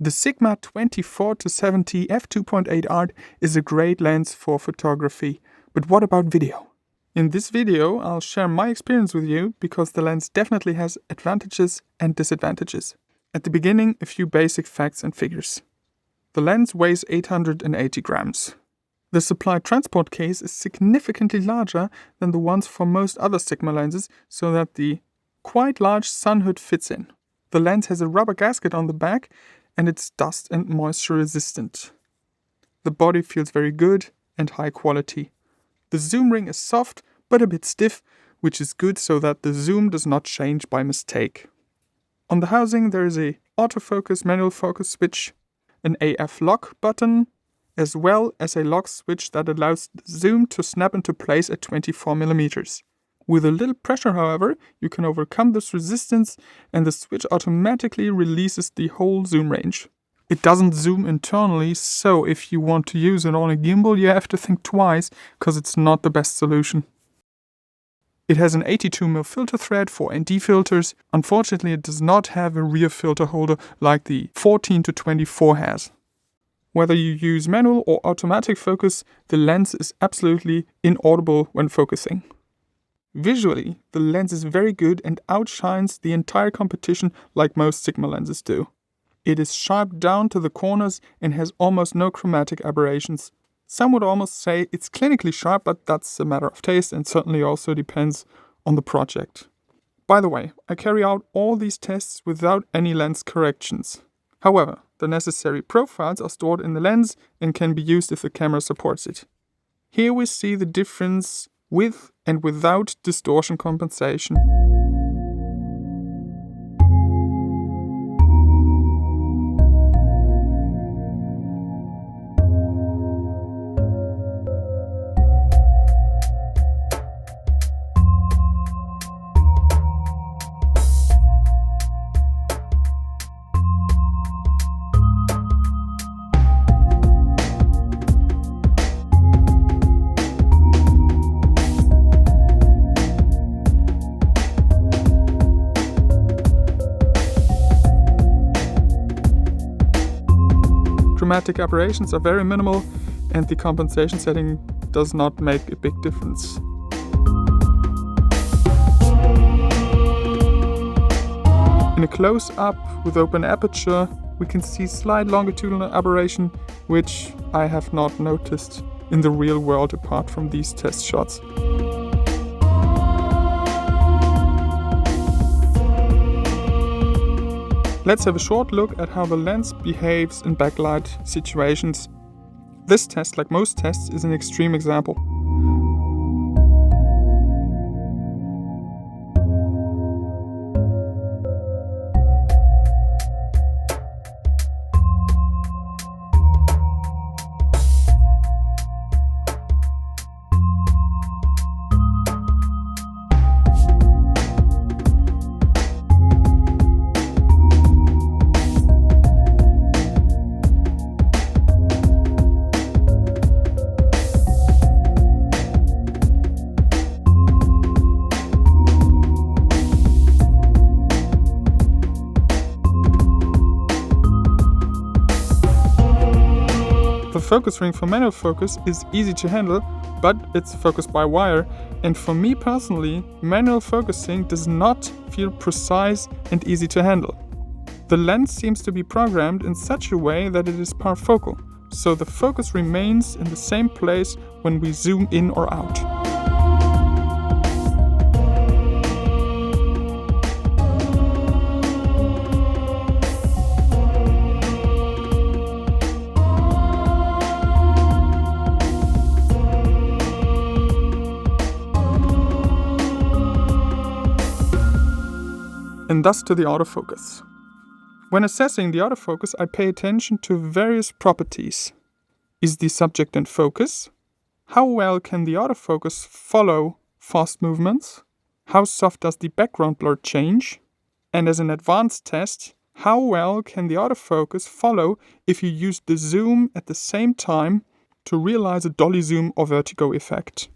The Sigma 24-70 f2.8 art is a great lens for photography, but what about video? In this video, I'll share my experience with you because the lens definitely has advantages and disadvantages. At the beginning, a few basic facts and figures. The lens weighs 880 grams. The supply transport case is significantly larger than the ones for most other Sigma lenses, so that the quite large sun hood fits in. The lens has a rubber gasket on the back and it's dust and moisture resistant. The body feels very good and high quality. The zoom ring is soft but a bit stiff, which is good so that the zoom does not change by mistake. On the housing there is a autofocus manual focus switch, an AF lock button, as well as a lock switch that allows the zoom to snap into place at 24mm. With a little pressure, however, you can overcome this resistance and the switch automatically releases the whole zoom range. It doesn't zoom internally, so if you want to use it on a gimbal, you have to think twice, because it's not the best solution. It has an 82mm filter thread for ND filters. Unfortunately, it does not have a rear filter holder like the 14-24 has. Whether you use manual or automatic focus, the lens is absolutely inaudible when focusing. Visually, the lens is very good and outshines the entire competition like most Sigma lenses do. It is sharp down to the corners and has almost no chromatic aberrations. Some would almost say it's clinically sharp, but that's a matter of taste and certainly also depends on the project. By the way, I carry out all these tests without any lens corrections. However, the necessary profiles are stored in the lens and can be used if the camera supports it. Here we see the difference with and without distortion compensation. Chromatic aberrations are very minimal and the compensation setting does not make a big difference. In a close-up with open aperture, we can see slight longitudinal aberration, which I have not noticed in the real world apart from these test shots. Let's have a short look at how the lens behaves in backlight situations. This test, like most tests, is an extreme example. The focus ring for manual focus is easy to handle, but it's focused by wire, and for me personally, manual focusing does not feel precise and easy to handle. The lens seems to be programmed in such a way that it is parfocal, so the focus remains in the same place when we zoom in or out. And thus to the autofocus. When assessing the autofocus, I pay attention to various properties. Is the subject in focus? How well can the autofocus follow fast movements? How soft does the background blur change? And as an advanced test, how well can the autofocus follow if you use the zoom at the same time to realize a dolly zoom or vertigo effect?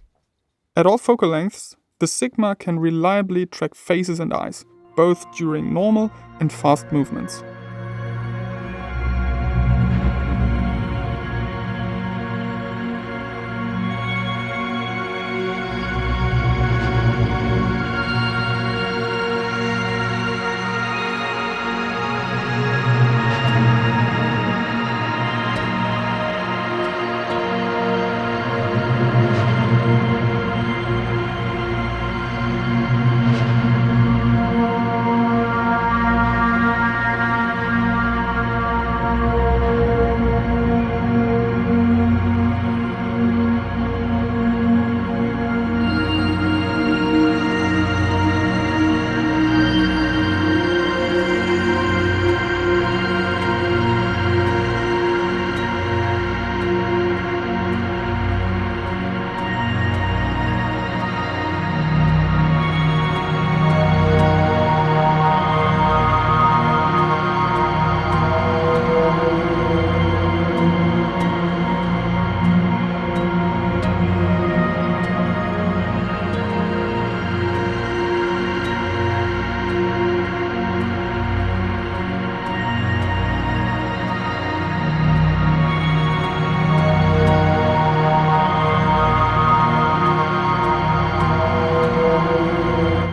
At all focal lengths, the Sigma can reliably track faces and eyes, both during normal and fast movements.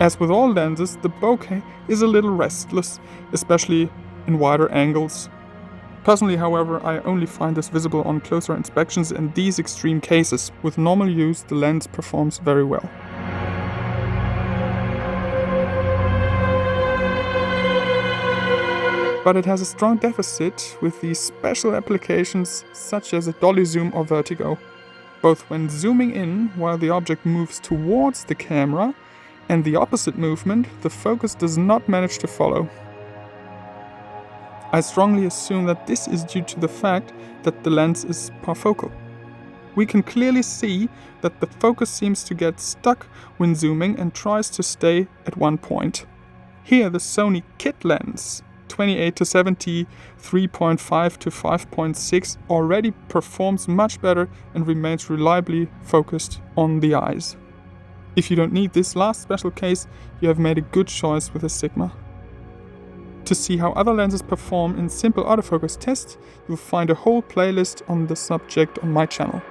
As with all lenses, the bokeh is a little restless, especially in wider angles. Personally, however, I only find this visible on closer inspections in these extreme cases. With normal use, the lens performs very well. But it has a strong deficit with these special applications such as a dolly zoom or vertigo, both when zooming in while the object moves towards the camera and the opposite movement, the focus does not manage to follow. I strongly assume that this is due to the fact that the lens is parfocal. We can clearly see that the focus seems to get stuck when zooming and tries to stay at one point. Here the Sony kit lens 28-70, 3.5 to 5.6 already performs much better and remains reliably focused on the eyes. If you don't need this last special case, you have made a good choice with a Sigma. To see how other lenses perform in simple autofocus tests, you'll find a whole playlist on the subject on my channel.